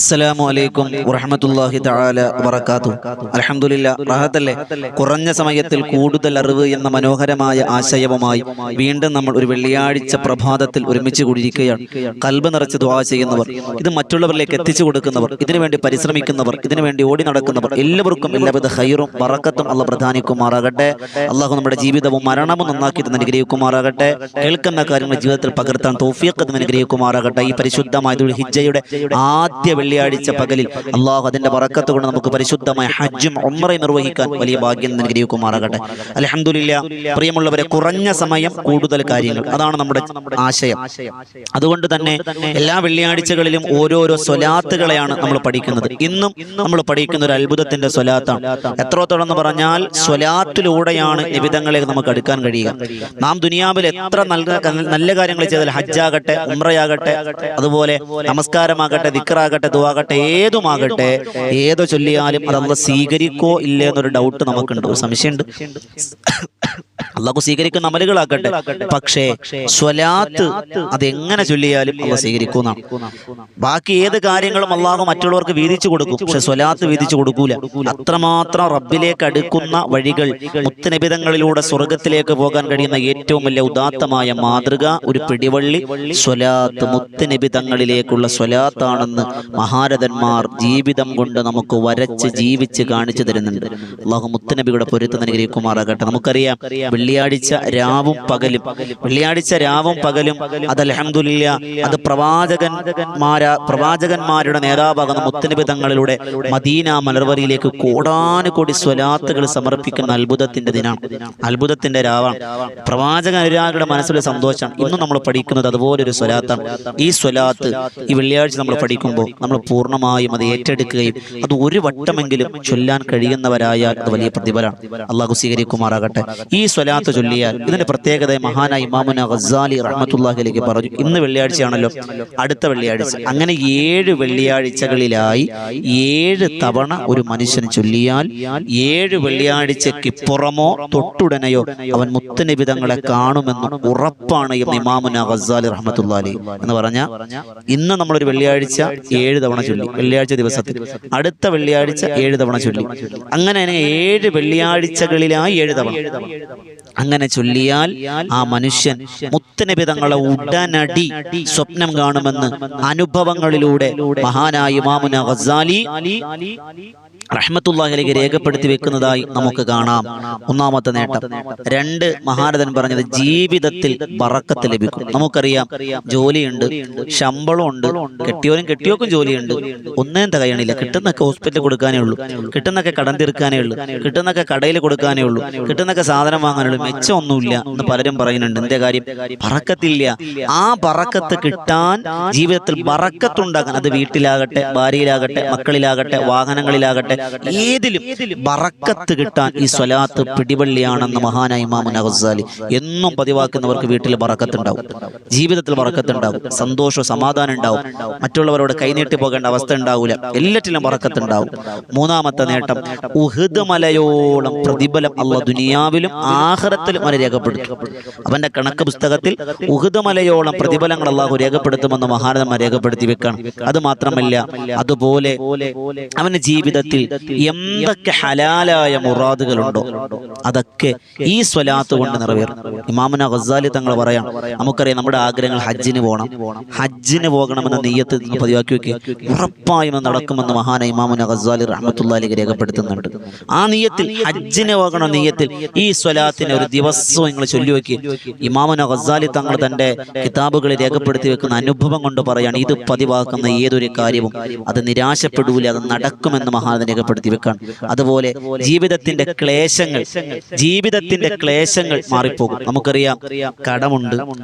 അസ്സലാമു അലൈക്കും വറഹ്മത്തുള്ളാഹി തആല വബറകാതുഹു. അൽഹംദുലില്ലാഹ്, റഹ്മത്തല്ലേ. കുറഞ്ഞ സമയത്തിൽ കൂടുതൽ അറിവ് എന്ന മനോഹരമായ ആശയവുമായി വീണ്ടും നമ്മൾ ഒരു വെള്ളിയാഴ്ച പ്രഭാതത്തിൽ ഒരുമിച്ച് കൂടിയിരിക്കുകയാണ്. ഖൽബ് നിറച്ച് ദുആ ചെയ്യുന്നവർ, ഇത് മറ്റുള്ളവരിലേക്ക് എത്തിച്ചു കൊടുക്കുന്നവർ, ഇതിനുവേണ്ടി പരിശ്രമിക്കുന്നവർ, ഇതിനുവേണ്ടി ഓടി നടക്കുന്നവർ, എല്ലാവർക്കും എല്ലാവിധ ഖൈറും ബറക്കത്തും അല്ലാഹു പ്രദാനിക്കുമാറാകട്ടെ. അല്ലാഹു നമ്മുടെ ജീവിതവും മരണവും നന്നാക്കി തന്നെ അനുഗ്രഹിക്കുമാറാകട്ടെ. കേൾക്കുന്ന കാര്യങ്ങൾ ജീവിതത്തിൽ പകർത്താൻ തൗഫീഖ് തന്നെ അനുഗ്രഹിക്കുമാറാകട്ടെ. ഈ പരിശുദ്ധമായ ദുൽഹിജ്ജയുടെ ആദ്യ വെള്ളിയാഴ്ച പകലിൽ അള്ളാഹു അതിന്റെ ബറക്കത്ത് കൊണ്ട് നമുക്ക് പരിശുദ്ധമായ ഹജ്ജും ഉംറയും നിർവഹിക്കാൻ വലിയ ഭാഗ്യം അനുഗ്രഹിക്കുമാറാകട്ടെ. അൽഹംദുലില്ലാഹ്, പ്രിയമുള്ളവരെ, കുറഞ്ഞ സമയം കൂടുതൽ കാര്യങ്ങൾ, അതാണ് നമ്മുടെ ആശയം. അതുകൊണ്ട് തന്നെ എല്ലാ വെള്ളിയാഴ്ചകളിലും ഓരോരോ സ്വലാത്തുകളെയാണ് നമ്മൾ പഠിക്കുന്നത്. ഇന്നും നമ്മൾ പഠിക്കുന്ന ഒരു അത്ഭുതത്തിന്റെ സ്വലാത്താണ്. എത്രത്തോളം എന്ന് പറഞ്ഞാൽ സ്വലാത്തിലൂടെയാണ് നിബിധങ്ങളിലേക്ക് നമുക്ക് അടുക്കാൻ കഴിയുക. നാം ദുനിയാവിൽ എത്ര നല്ല കാര്യങ്ങൾ ചെയ്താൽ, ഹജ്ജാകട്ടെ, ഉംറയാകട്ടെ, അതുപോലെ നമസ്കാരമാകട്ടെ, ദിക്റാകട്ടെ, ദുആകട്ടെ, ഏതുമാകട്ടെ, ഏതോ ചൊല്ലിയാലും അത് അല്ലാഹു സ്വീകരിക്കോ ഇല്ലേ എന്നൊരു ഡൗട്ട് നമുക്കുണ്ട്, ഒരു സംശയമുണ്ട്. അല്ലാഹു സ്വീകരിക്കുന്ന അമലുകളാക്കട്ടെ, പക്ഷേ സ്വലാത്ത് അതെങ്ങനെ ചൊല്ലിയാലും അല്ലാഹു സ്വീകരിക്കുന്നതാണ്. ബാക്കി ഏത് കാര്യങ്ങളും അല്ലാഹു മറ്റുള്ളവർക്ക് വീതിച്ചു കൊടുക്കും, പക്ഷെ സ്വലാത്ത് വീതിച്ചു കൊടുക്കൂല. അത്രമാത്രം റബ്ബിലേക്ക് അടുക്കുന്ന വഴികൾ, മുത്തുനിബിധങ്ങളിലൂടെ സ്വർഗത്തിലേക്ക് പോകാൻ കഴിയുന്ന ഏറ്റവും വലിയ ഉദാത്തമായ മാതൃക, ഒരു പിടിവള്ളി സ്വലാത്ത്, മുത്തുനിബിധങ്ങളിലേക്കുള്ള സ്വലാത്താണെന്ന് മഹാരഥന്മാർ ജീവിതം കൊണ്ട് നമുക്ക് വരച്ച് ജീവിച്ച് കാണിച്ചു തരുന്നുണ്ട്. അല്ലാഹു മുത്തുനബിയുടെ പൊരുത്തം അനുഗ്രഹിക്കുമാറാകട്ടെ. നമുക്കറിയാം, വെള്ളിയാഴ്ച രാവും പകലും അത് അൽഹംദുലില്ലാഹ്, അത് പ്രവാചകന്മാരുടെ നേതാവാകുന്ന മുത്തുനബി തങ്ങളിലൂടെ മദീന മലർവരിയിലേക്ക് കോടാനുകോടി സ്വലാത്തുകൾ സമർപ്പിക്കുന്ന അത്ഭുതത്തിന്റെ ദിനാണ്, അത്ഭുതത്തിന്റെ രാവാണ്. പ്രവാചക അനുരാഗിയുടെ മനസ്സിലെ സന്തോഷമാണ്. ഇന്നും നമ്മൾ പഠിക്കുന്നത് അതുപോലൊരു സ്വലാത്താണ്. ഈ സ്വലാത്ത് ഈ വെള്ളിയാഴ്ച നമ്മൾ പഠിക്കുമ്പോൾ നമ്മൾ പൂർണ്ണമായും അത് ഏറ്റെടുക്കുകയും അത് ഒരു വട്ടമെങ്കിലും ചൊല്ലാൻ കഴിയുന്നവരായാൽ അത് വലിയ പ്രതിഫലമാണ്. അല്ലാഹു സ്വീകരിക്കുമാറാകട്ടെ. ഈ സ്വലാത്ത് ചൊല്ലിയാൽ ഇതിന്റെ പ്രത്യേകത മഹാനായ ഇമാമുന ഗസ്സാലി റഹ്മത്തുള്ളാഹി അലൈഹി പറഞ്ഞു. ഇന്ന് വെള്ളിയാഴ്ചയാണല്ലോ, അടുത്ത വെള്ളിയാഴ്ച, അങ്ങനെ 7 വെള്ളിയാഴ്ചകളിലായി 7 തവണ ഒരു മനുഷ്യൻ ചൊല്ലിയാൽ 7 വെള്ളിയാഴ്ചയ്ക്കിപ്പുറമോ തൊട്ടുടനെയോ അവൻ മുത്തുനിബിധങ്ങളെ കാണുമെന്ന് ഉറപ്പാണ് എന്ന് ഇമാമുന ഗസ്സാലി റഹ്മത്തുള്ളാഹി അലൈഹി എന്ന് പറഞ്ഞ, ഇന്ന് നമ്മളൊരു വെള്ളിയാഴ്ച 7 തവണ ചൊല്ലി, വെള്ളിയാഴ്ച ദിവസത്തിൽ, അടുത്ത വെള്ളിയാഴ്ച 7 തവണ ചൊല്ലി, അങ്ങനെ 7 വെള്ളിയാഴ്ചകളിലായി 7 തവണ അങ്ങനെ ചൊല്ലിയാൽ ആ മനുഷ്യൻ മുത്തുനിബിധങ്ങളെ ഉടനടി സ്വപ്നം കാണുമെന്ന് അനുഭവങ്ങളിലൂടെ മഹാനായ ഇമാമുന ഗസ്സാലി റഹ്മത്തുള്ളാഹി അലൈഹി രേഖപ്പെടുത്തി വെക്കുന്നതായി നമുക്ക് കാണാം. ഒന്നാമത്തെ നേട്ടം. 2, മഹാരഥൻ പറഞ്ഞത് ജീവിതത്തിൽ ബറക്കത്ത് ലഭിക്കും. നമുക്കറിയാം, ജോലിയുണ്ട്, ശമ്പളമുണ്ട്, കെട്ടിയോക്കും ജോലിയുണ്ട്, ഒന്നേം തികയണില്ല. കിട്ടുന്നൊക്കെ ഹോസ്പിറ്റലിൽ കൊടുക്കാനേ ഉള്ളൂ, കിട്ടുന്നൊക്കെ കടം തീർക്കാനേ ഉള്ളൂ, കിട്ടുന്നൊക്കെ കടയിൽ കൊടുക്കാനേ ഉള്ളൂ, കിട്ടുന്നൊക്കെ സാധനം വാങ്ങാനുള്ളൂ, മെച്ചമൊന്നുമില്ല എന്ന് പലരും പറയുന്നുണ്ട്. എന്റെ കാര്യം, ബറക്കത്തില്ല. ആ ബറക്കത്ത് കിട്ടാൻ, ജീവിതത്തിൽ ബറക്കത്തുണ്ടാകാൻ, അത് വീട്ടിലാകട്ടെ, ഭാര്യയിലാകട്ടെ, മക്കളിലാകട്ടെ, വാഹനങ്ങളിലാകട്ടെ, ഏതിലും ബറക്കത്ത് കിട്ടാൻ ഈ സ്വലാത്ത് പിടിവള്ളിയാണെന്ന് മഹാനായ ഇമാമുന ഗസ്സാലി എന്നും പതിവാക്കുന്നവർക്ക് വീട്ടിൽ ബറക്കത്തുണ്ടാവും, ജീവിതത്തിൽ ബറക്കത്തുണ്ടാവും, സന്തോഷവും സമാധാനം ഉണ്ടാവും, മറ്റുള്ളവരോട് കൈനീട്ടി പോകേണ്ട അവസ്ഥ ഉണ്ടാവില്ല, എല്ലാറ്റിലും ബറക്കത്തുണ്ടാവും. 3ാമത്തെ നേട്ടം, ഉഹുദ് മലയോളം പ്രതിഫലം അല്ലാഹു ദുനിയാവിലും ആഖിറത്തിലും അവനെ രേഖപ്പെടുത്തും. അവന്റെ കണക്ക് പുസ്തകത്തിൽ ഉഹുദ് മലയോളം പ്രതിഫലങ്ങൾ അല്ലാഹു രേഖപ്പെടുത്തുമെന്ന് മഹാരഥന്മാർ രേഖപ്പെടുത്തി വെക്കാണ്. അത് മാത്രമല്ല, അതുപോലെ അവന്റെ ജീവിതത്തിൽ എന്തൊക്കെ ഹലാലായ മുറാദുകളുണ്ടോ അതൊക്കെ ഈ സ്വലാത്ത് കൊണ്ട് നിറവേറും. ഇമാമുന ഗസ്സാലി തങ്ങൾ പറയാം, നമുക്കറിയാം, നമ്മുടെ ആഗ്രഹങ്ങൾ ഹജ്ജിന് പോകണമെന്ന നിയ്യത്ത് പതിവാക്കി വെക്കുക, ഉറപ്പായും നടക്കുമെന്ന് മഹാനായ ഇമാമുന ഗസ്സാലി റഹ്മത്തുള്ളാഹി അലൈഹി രേഖപ്പെടുത്തുന്നുണ്ട്. ആ നിയ്യത്തിൽ, ഹജ്ജിന് പോകണം നിയ്യത്തിൽ ഈ സ്വലാത്തിനെ ഒരു ദിവസവും നിങ്ങൾ ചൊല്ലിവെക്കുക. ഇമാമുന ഗസ്സാലി തങ്ങൾ തന്റെ കിതാബുകളിൽ രേഖപ്പെടുത്തി വെക്കുന്ന അനുഭവം കൊണ്ട് പറയാണ്, ഇത് പതിവാക്കുന്ന ഏതൊരു കാര്യവും അത് നിരാശപ്പെടൂല, അത് നടക്കുമെന്ന് മഹാൻ രേഖപ്പെടുത്തി വെക്കാൻ. അതുപോലെ ജീവിതത്തിന്റെ ക്ലേശങ്ങൾ മാറിപ്പോകും. നമുക്കറിയാം, കടമുണ്ട്,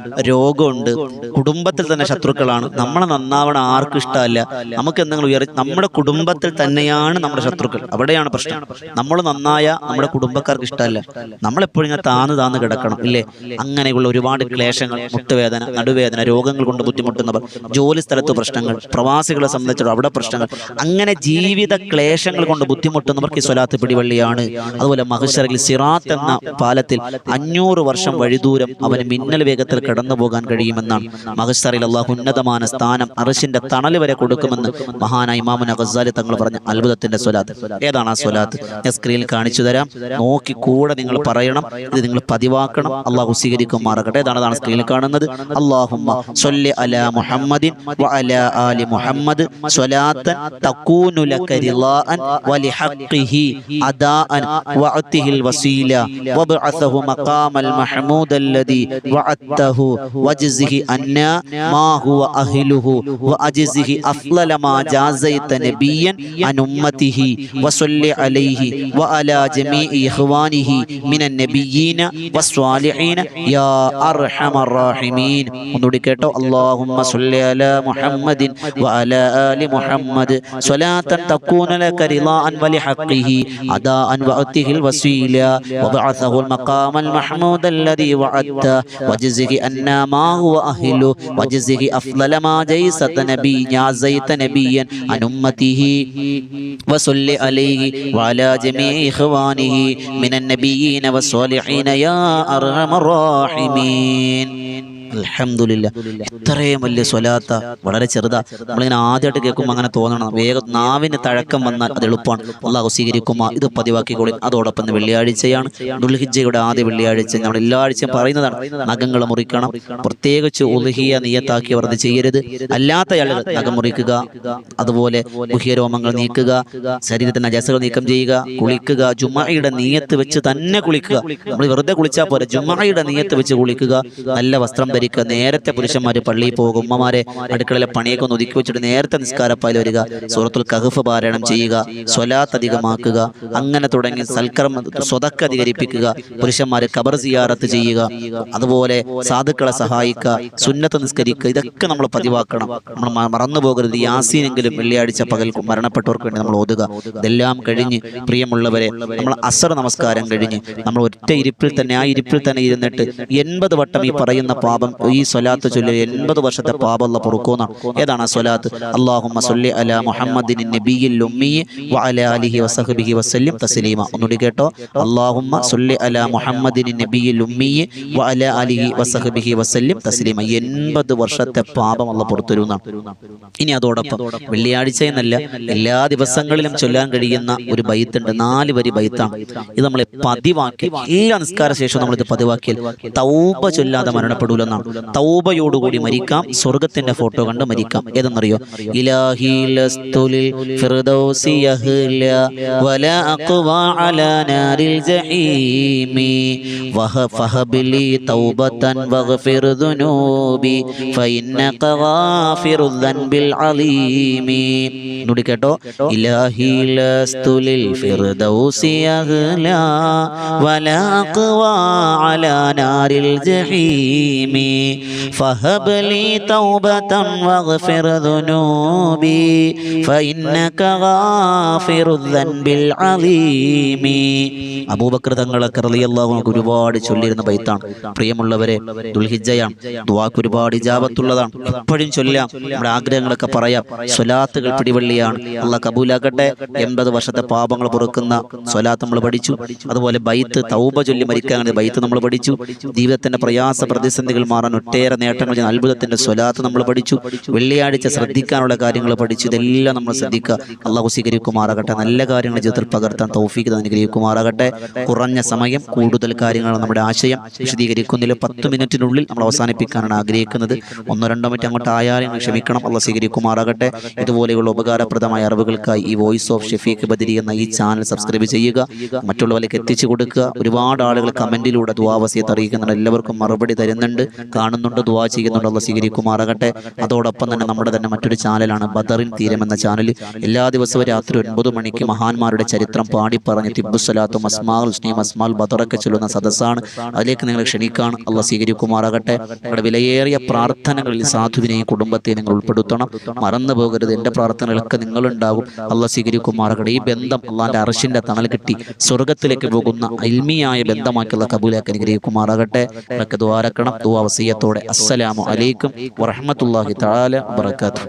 രോഗമുണ്ട്, കുടുംബത്തിൽ തന്നെ ശത്രുക്കളാണ്. നമ്മളെ നന്നാവണ ആർക്കും ഇഷ്ടമല്ല. നമുക്ക് എന്തെങ്കിലും നമ്മുടെ കുടുംബത്തിൽ തന്നെയാണ് നമ്മുടെ ശത്രുക്കൾ, അവിടെയാണ് പ്രശ്നം. നമ്മൾ നന്നായ നമ്മുടെ കുടുംബക്കാർക്ക് ഇഷ്ടമല്ല, നമ്മളെപ്പോഴും ഇങ്ങനെ താന്ന് കിടക്കണം, ഇല്ലേ? അങ്ങനെയുള്ള ഒരുപാട് ക്ലേശങ്ങൾ, മുട്ടുവേദന, നടുവേദന, രോഗങ്ങൾ കൊണ്ട് ബുദ്ധിമുട്ടുന്നവർ, ജോലി സ്ഥലത്ത് പ്രശ്നങ്ങൾ, പ്രവാസികളെ സംബന്ധിച്ചിടത്തോളം അവിടെ പ്രശ്നങ്ങൾ, അങ്ങനെ ജീവിത ക്ലേശങ്ങൾ ക്ലേശങ്ങൾ കൊണ്ട് ബുദ്ധിമുട്ടുന്നവർക്ക് ഈ സ്വലാത്ത് പിടിവള്ളിയാണ്. അതുപോലെ മഹ്ശറിൽ സിറാത്ത് എന്ന പാലത്തിൽ 500 വർഷം വഴിദൂരം അവന് മിന്നൽ വേഗത്തിൽ കടന്നു പോകാൻ കഴിയുമെന്നാണ്. മഹ്ശറിൽ അല്ലാഹു ഉന്നതമായ സ്ഥാനം അർശിന്റെ തണൽ വരെ കൊടുക്കുമെന്ന് മഹാനായ ഇമാമുന ഗസ്സാലി തങ്ങൾ പറഞ്ഞ അത്ഭുതത്തിന്റെ സ്വലാത്ത്. ഏതാണ് ആ സ്വലാത്ത്? ഞാൻ സ്ക്രീനിൽ കാണിച്ചു തരാം, നോക്കി കൂടെ നിങ്ങൾ പറയണം, ഇത് നിങ്ങൾ പതിവാക്കണം. അള്ളാഹു സ്വീകരിക്കുമാറാകട്ടെ. അതാണ് സ്ക്രീനിൽ കാണുന്നത്. അല്ലാഹുമ്മ സ്വല്ലി അലാ മുഹമ്മദിൻ വഅലാ ആലി മുഹമ്മദ് സ്വലാത്തൻ തകൂനു ലക റിളാഅൻ വലിഹഖിഹി അദാഅൻ വഅതിഹിൽ വസീല വബഅസഹു മഖാമൽ മഹ്മൂദൽ ലദി വഅത്തഹു വജ്സിഹി അന്നാ മാ ഹുവ അഹ്ലുഹു വഅജ്സിഹി അഫ്ളല മാ ജാസൈത നബിയ്യൻ അൻ ഉമ്മതിഹി വസല്ലി അലൈഹി വഅലാ ജമീഇ ഇഖ്വാനിഹി മിനൻ നബിയ്യീന വസ്വാലിഹീന യാ അർഹമർ റഹീമീൻ. ഒന്നുകൂടി കേട്ടോ. അല്ലാഹുമ്മ സ്വല്ലി അലാ മുഹമ്മദിൻ വഅലാ ആലി മുഹമ്മദ് സ്വലാത്തൻ തകൂനു ലക റിളാഅൻ വലിഹഖിഹി അദാഅൻ വഅതിഹിൽ വസീല വബഅസഹുൽ മഖാമൽ മഹ്മൂദൽ ലദി വഅത്ത വജ്സിഹി അന്നാ മാ ഹുവ അഹ്ലു വജ്സിഹി അഫ്ളല മാ ജൈസത നബിയ്യൻ അൻ ഉമ്മതിഹി വസല്ലി അലൈഹി വഅലാ ജമീഇ ഇഖ്വാനിഹി മിനൻ നബിയ്യീന വസ്വാലിഹീന യാ അർഹമർ റഹീമീൻ. അൽഹംദുലില്ലാഹ്. ഇത്രയും വലിയ സ്വലാത്ത വളരെ ചെറുതാ. നമ്മളിങ്ങനെ ആദ്യമായിട്ട് കേൾക്കുമ്പോൾ അങ്ങനെ തോന്നണം. വേഗം നാവിന് തഴക്കം വന്നാൽ അത് എളുപ്പമാണ്. അള്ളാഹു സ്വീകരിക്കുമ്പോൾ ഇത് പതിവാക്കിക്കോളി. അതോടൊപ്പം വെള്ളിയാഴ്ചയാണ്, ദുൽഹിജ്ജയുടെ ആദ്യ വെള്ളിയാഴ്ച. നമ്മൾ എല്ലാ ആഴ്ചയും പറയുന്നതാണ്, നഖങ്ങൾ മുറിക്കണം. പ്രത്യേകിച്ച് ഉദ്ഹിയ നിയ്യത്താക്കിയവർ അത് ചെയ്യരുത്. അല്ലാത്ത ആളുകൾ നഖം മുറിക്കുക, അതുപോലെ ഗുഹ്യരോമങ്ങൾ നീക്കുക, ശരീരത്തിന് നജാസകൾ നീക്കം ചെയ്യുക, കുളിക്കുക. ജുമുഅയുടെ നിയ്യത്ത് വെച്ച് തന്നെ കുളിക്കുക. നമ്മൾ വെറുതെ കുളിച്ചാൽ പോരെ, ജുമുഅയുടെ നിയ്യത്ത് വെച്ച് കുളിക്കുക. നല്ല വസ്ത്രം ധരിക്കുക. നേരത്തെ പുരുഷന്മാർ പള്ളിയിൽ പോകും. ഉമ്മമാരെ അടുക്കളയിലെ പണിയൊക്കെ ഒന്ന് ഒതുക്കി വെച്ചിട്ട് നേരത്തെ നിസ്കാരപ്പായിൽ വരിക. സൂറത്തുൽ കഹ്ഫ് പാരായണം ചെയ്യുക, സ്വലാത്ത് അധികമാക്കുക. അങ്ങനെ തുടങ്ങി സൽക്കർമ്മ സ്വതക്ക അധികരിപ്പിക്കുക. പുരുഷന്മാർ ഖബർ സിയാറത്ത് ചെയ്യുക, അതുപോലെ സാധുക്കളെ സഹായിക്കുക, സുന്നത്ത് നിസ്കരിക്കുക. ഇതൊക്കെ നമ്മൾ പതിവാക്കണം. നമ്മൾ മറന്നു പോകരുത്. യാസീനെങ്കിലും വെള്ളിയാഴ്ച പകൽ മരണപ്പെട്ടവർക്ക് വേണ്ടി നമ്മൾ ഓതുക. ഇതെല്ലാം കഴിഞ്ഞ് പ്രിയമുള്ളവരെ, നമ്മൾ അസർ നമസ്കാരം കഴിഞ്ഞ് നമ്മൾ ഒറ്റ ഇരിപ്പിൽ തന്നെ, ആ ഇരിപ്പിൽ തന്നെ ഇരുന്നിട്ട് 80 വട്ടം ഈ പറയുന്ന പാപം, ഈ സ്വലാത്ത് ചൊല്ലി 80 വർഷത്തെ പാപം അല്ലാഹു പൊറുക്കുമെന്നാണ്. ഏതാണ് ആ സ്വലാത്ത്? അല്ലാഹുമ്മ സ്വല്ലി അലാ മുഹമ്മദിൻ നബിയിൽ ഉമ്മി വഅലാ ആലിഹി വസഹ്ബിഹി വസല്ലം തസ്ലീമ. ഒന്നുകൂടി കേട്ടോ. അല്ലാഹുമ്മ സ്വല്ലി അലാ മുഹമ്മദിൻ നബിയിൽ ഉമ്മി വഅലാ ആലിഹി വസഹ്ബിഹി വസല്ലം തസ്ലീമ. 80 വർഷത്തെ പാപം അല്ലാഹു പൊറുത്തരുമെന്നാണ്. ഇനി അതോടൊപ്പം വെള്ളിയാഴ്ച എന്നല്ല, എല്ലാ ദിവസങ്ങളിലും ചൊല്ലാൻ കഴിയുന്ന ഒരു ബൈത്തുണ്ട്. 4 വരി ബൈത്താണ്. ഇത് നമ്മൾ പതിവാക്കി, എല്ലാ നിസ്കാര ശേഷവും നമ്മളിത് പതിവാക്കിയാൽ തൗബ ചൊല്ലാതെ മരണപ്പെടൂലെന്നാണ്. തൗബയോടുകൂടി മരിക്കാം, സ്വർഗത്തിന്റെ ഫോട്ടോ കണ്ട് മരിക്കാം. ഏതെന്നറിയോ? ഇലാഹി ലസ്തു ലിൽ ഫിർദൗസി യഹ്ല വലാ അഖ്വാ അലാ നാരിൽ ജഹീമി ഫഹബ്ലി തൗബതൻ വഗ്ഫിർ ദുനൂബി ഫഇന്നക ഗാഫിറുദ് ദൻബിൽ അലീമി. നോടി കേട്ടോ. ഇലാഹി ലസ്തു ലിൽ ഫിർദൗസി യഹ്ല വലാ അഖ്വാ അലാ നാരിൽ ജഹീമി ഫഹബ്ലി തൗബതൻ വഗ്ഫിർ ദുനൂബി ഫഇന്നക ഗാഫിറുദ് ദൻബിൽ അലീമി. അബൂബക്കർ തങ്ങളൊക്കെ റളിയല്ലാഹു അൻഹു ഒരുപാട് ചൊല്ലിയിരുന്ന ബൈത്താണ്. പ്രിയമുള്ളവരെ, ദുൽഹിജ്ജയാണ്, ദുആക്ക് ഒരുപാട് ഇജാബത്തുള്ളതാണ്. എപ്പോഴും ചൊല്ലാം, നമ്മുടെ ആഗ്രഹങ്ങളൊക്കെ പറയാം. സ്വലാത്തുകൾ പിടിവള്ളിയാണ്. അല്ലാഹ് കബൂലാക്കട്ടെ. 80 വർഷത്തെ പാപങ്ങൾ പൊറുക്കുന്ന സ്വലാത്ത് നമ്മൾ പഠിച്ചു. അതുപോലെ ബൈത്ത്, തൗബ ചൊല്ലി മരിക്കാൻ ബൈത്ത് നമ്മൾ പഠിച്ചു. ജീവിതത്തിന്റെ പ്രയാസ പ്രതിസന്ധികൾ മാറാൻ ഒട്ടേറെ നേട്ടങ്ങൾ ചെയ്യുന്ന അത്ഭുതത്തിന്റെ സ്വലാത്ത് നമ്മൾ പഠിച്ചു. വെള്ളിയാഴ്ച ശ്രദ്ധിക്കാനുള്ള കാര്യങ്ങൾ പഠിച്ചു. ഇതെല്ലാം നമ്മൾ ശ്രദ്ധിക്കുക. അല്ലാഹു സ്വീകരിക്കുമാറാകട്ടെ. നല്ല കാര്യങ്ങൾ ജീവിതത്തിൽ പകർത്താൻ തൗഫീഖ് അനുഗ്രഹിക്കുമാറാകട്ടെ. കുറഞ്ഞ സമയം, കൂടുതൽ കാര്യങ്ങൾ നമ്മുടെ ആശയം വിശദീകരിക്കുന്നില്ല. 10 മിനിറ്റിനുള്ളിൽ നമ്മൾ അവസാനിപ്പിക്കാനാണ് ആഗ്രഹിക്കുന്നത്. 1-2 മിനിറ്റ് അങ്ങോട്ട് ആയാലും ക്ഷമിക്കണം. അല്ലാഹു സ്വീകരിക്കുമാറാകട്ടെ. ഇതുപോലെയുള്ള ഉപകാരപ്രദമായ അറിവുകൾക്കായി ഈ വോയിസ് ഓഫ് ഷഫീഖ് ബദരി എന്ന ഈ ചാനൽ സബ്സ്ക്രൈബ് ചെയ്യുക, മറ്റുള്ളവരിലേക്ക് എത്തിച്ചു കൊടുക്കുക. ഒരുപാട് ആളുകൾ കമന്റിലൂടെ ദുആ വസിയത്ത് അറിയിക്കുന്നുണ്ട്. എല്ലാവർക്കും മറുപടി തരുന്നുണ്ട്, കാണുന്നുണ്ട്, ദുആ ചെയ്യുന്നുണ്ട്. അല്ലാഹു സ്വീകരിക്കുമാറാകട്ടെ. അതോടൊപ്പം തന്നെ നമ്മുടെ തന്നെ മറ്റൊരു ചാനലാണ് ബദറിൻ തീരം എന്ന ചാനൽ. എല്ലാ ദിവസവും രാത്രി 9 മണിക്ക് മഹാന്മാരുടെ ചരിത്രം പാടി പറഞ്ഞ് തിബ്ബുസ്സലാത്തും അസ്മാഉൽ ഹുസ്നയും അസ്മാഉൽ ബദറൊക്കെ ചൊല്ലുന്ന സദസ്സാണ്. അതിലേക്ക് നിങ്ങൾ ക്ഷണിക്കാണ്. അല്ലാഹു സ്വീകരിക്കുമാറാകട്ടെ. നിങ്ങളുടെ വിലയേറിയ പ്രാർത്ഥനകളിൽ സാധുവിനെയും കുടുംബത്തെയും നിങ്ങൾ ഉൾപ്പെടുത്തണം. മറന്നു പോകരുത്. എൻ്റെ പ്രാർത്ഥനകളൊക്കെ നിങ്ങളുണ്ടാകും. അല്ലാഹു സ്വീകരിക്കുമാറാകട്ടെ. ഈ ബന്ധം അള്ളാന്റെ അർശിന്റെ തണൽ കിട്ടി സ്വർഗത്തിലേക്ക് പോകുന്ന ഇൽമിയായ ബന്ധമാക്കിയുള്ള കബൂലാക്കി അനുഗ്രഹിക്കുമാറാകട്ടെ. ഒക്കെ ദ്വാരക്കണം. ദുആ വസിയത്തോടെ. അസ്സലാമു അലൈക്കും വറഹ്മത്തുള്ളാഹി തആല വബറകാതുഹു.